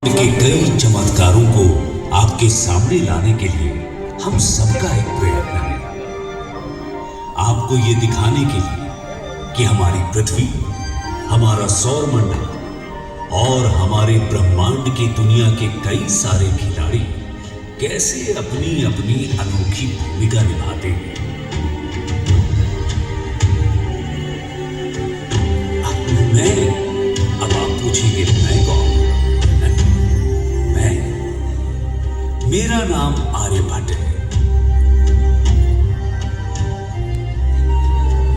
के कई चमत्कारों को आपके सामने लाने के लिए हम सबका एक प्रयत्न है। आपको ये दिखाने के लिए कि हमारी पृथ्वी, हमारा सौर मंडल और हमारे ब्रह्मांड की दुनिया के कई सारे खिलाड़ी कैसे अपनी अपनी अनोखी भूमिका निभाते हैं। अब आप पूछेंगे मैं कौन? मेरा नाम आर्यभट्ट है।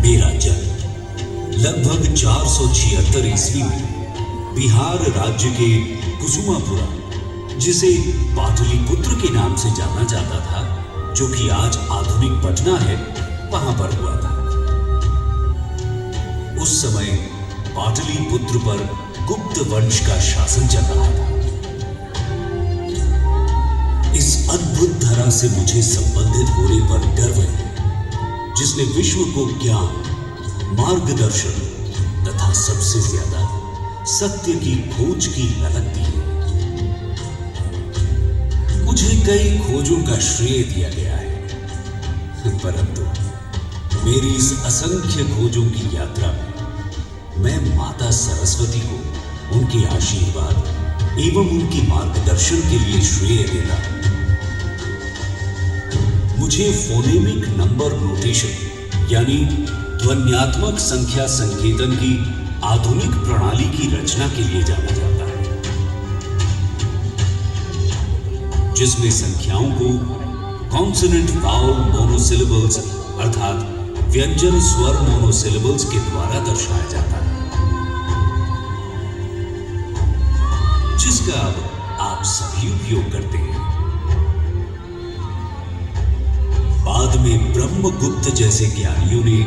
मेरा जन्म लगभग 476 ईस्वी में बिहार राज्य के कुसुमापुरा, जिसे पाटलिपुत्र के नाम से जाना जाता था, जो कि आज आधुनिक पटना है, वहां पर हुआ था। उस समय पाटलिपुत्र पर गुप्त वंश का शासन चल रहा था। इस अद्भुत धरा से मुझे संबंधित होने पर गर्व है, जिसने विश्व को ज्ञान, मार्गदर्शन तथा सबसे ज्यादा सत्य की खोज की ललक दी है। मुझे कई खोजों का श्रेय दिया गया है, परंतु मेरी इस असंख्य खोजों की यात्रा में मैं माता सरस्वती को उनके आशीर्वाद एवं उनकी मार्गदर्शन के लिए श्रेय देता हूं। मुझे फोनेमिक नंबर नोटेशन यानी ध्वन्यात्मक संख्या संकेतन की आधुनिक प्रणाली की रचना के लिए जाना जाता है, जिसमें संख्याओं को कॉन्सोनेंट वावल मोनोसिलेबल्स अर्थात व्यंजन स्वर मोनोसिलेबल्स के द्वारा दर्शाया जाता है, जिसका अब आप सभी उपयोग करते हैं। बाद में ब्रह्मगुप्त जैसे ज्ञानियों ने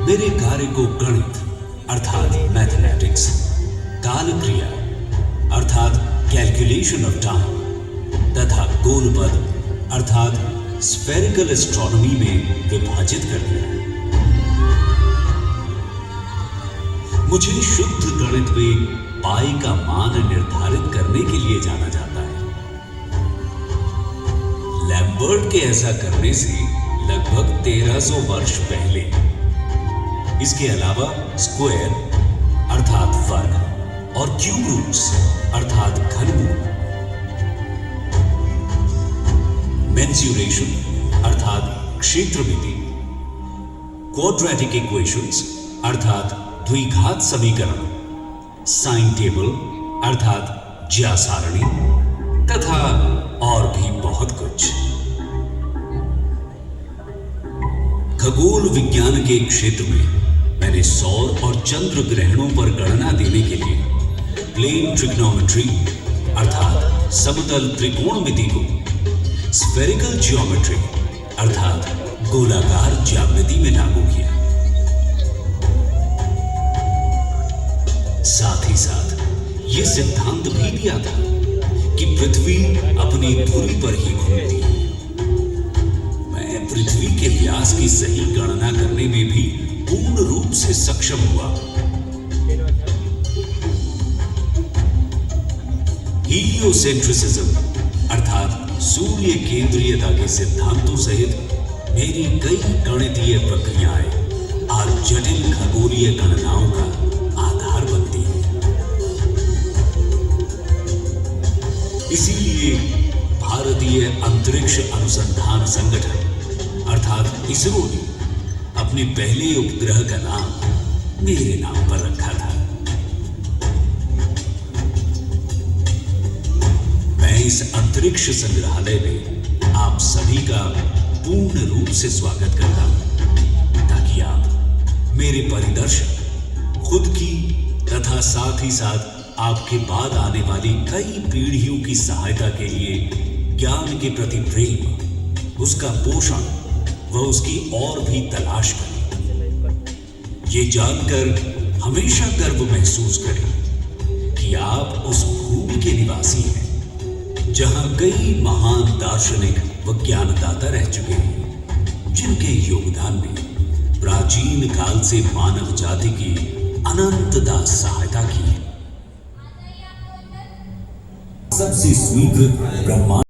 मेरे कार्य को गणित अर्थात मैथमेटिक्स, कालक्रिया अर्थात कैलकुलेशन ऑफ टाइम तथा गोलपद अर्थात स्फेरिकल एस्ट्रोनॉमी में विभाजित कर दिया। मुझे शुद्ध गणित में पाई का मान निर्धारित करने के लिए जाना जाता है। लैम्बर्ट के ऐसा करने से लगभग 1300 वर्ष पहले। इसके अलावा स्क्वायर अर्थात वर्ग और क्यूब रूट्स अर्थात घनमूल, मेंसुरेशन अर्थात क्षेत्रमिति, क्वाड्रेटिक इक्वेशंस अर्थात द्विघात समीकरण, साइन टेबल अर्थात ज्या सारणी तथा और भी बहुत कुछ। खगोल विज्ञान के क्षेत्र में मैंने सौर और चंद्र ग्रहणों पर गणना देने के लिए प्लेन ट्रिग्नोमेट्री अर्थात समतल त्रिकोणमिति को स्फेरिकल ज्योमेट्री अर्थात गोलाकार ज्यामिति में लागू किया। साथ ही साथ यह सिद्धांत भी दिया था कि पृथ्वी अपनी धुरी पर ही घूमती है। पृथ्वी के व्यास की सही गणना करने में भी पूर्ण रूप से सक्षम हुआ। हीलियोसेंट्रिसिज्म अर्थात सूर्य केंद्रीयता के सिद्धांतों सहित मेरी कई गणितीय प्रक्रियाएं आज जटिल खगोलीय गणनाओं का आधार बनती हैं। इसीलिए भारतीय अंतरिक्ष अनुसंधान संगठन अर्थात इसरो ने अपने पहले उपग्रह का नाम मेरे नाम पर रखा था। मैं इस अंतरिक्ष संग्रहालय में आप सभी का पूर्ण रूप से स्वागत करता हूं, ताकि आप मेरे परिदर्शक खुद की तथा साथ ही साथ आपके बाद आने वाली कई पीढ़ियों की सहायता के लिए ज्ञान के प्रति प्रेम, उसका पोषण वह उसकी और भी तलाश करें। ये जानकर हमेशा गर्व महसूस करें कि आप उस भूमि के निवासी हैं, जहां कई महान दार्शनिक व ज्ञानदाता रह चुके हैं, जिनके योगदान ने प्राचीन काल से मानव जाति की अनंतदा सहायता की है। सबसे स्वीकृत ब्रह्मांड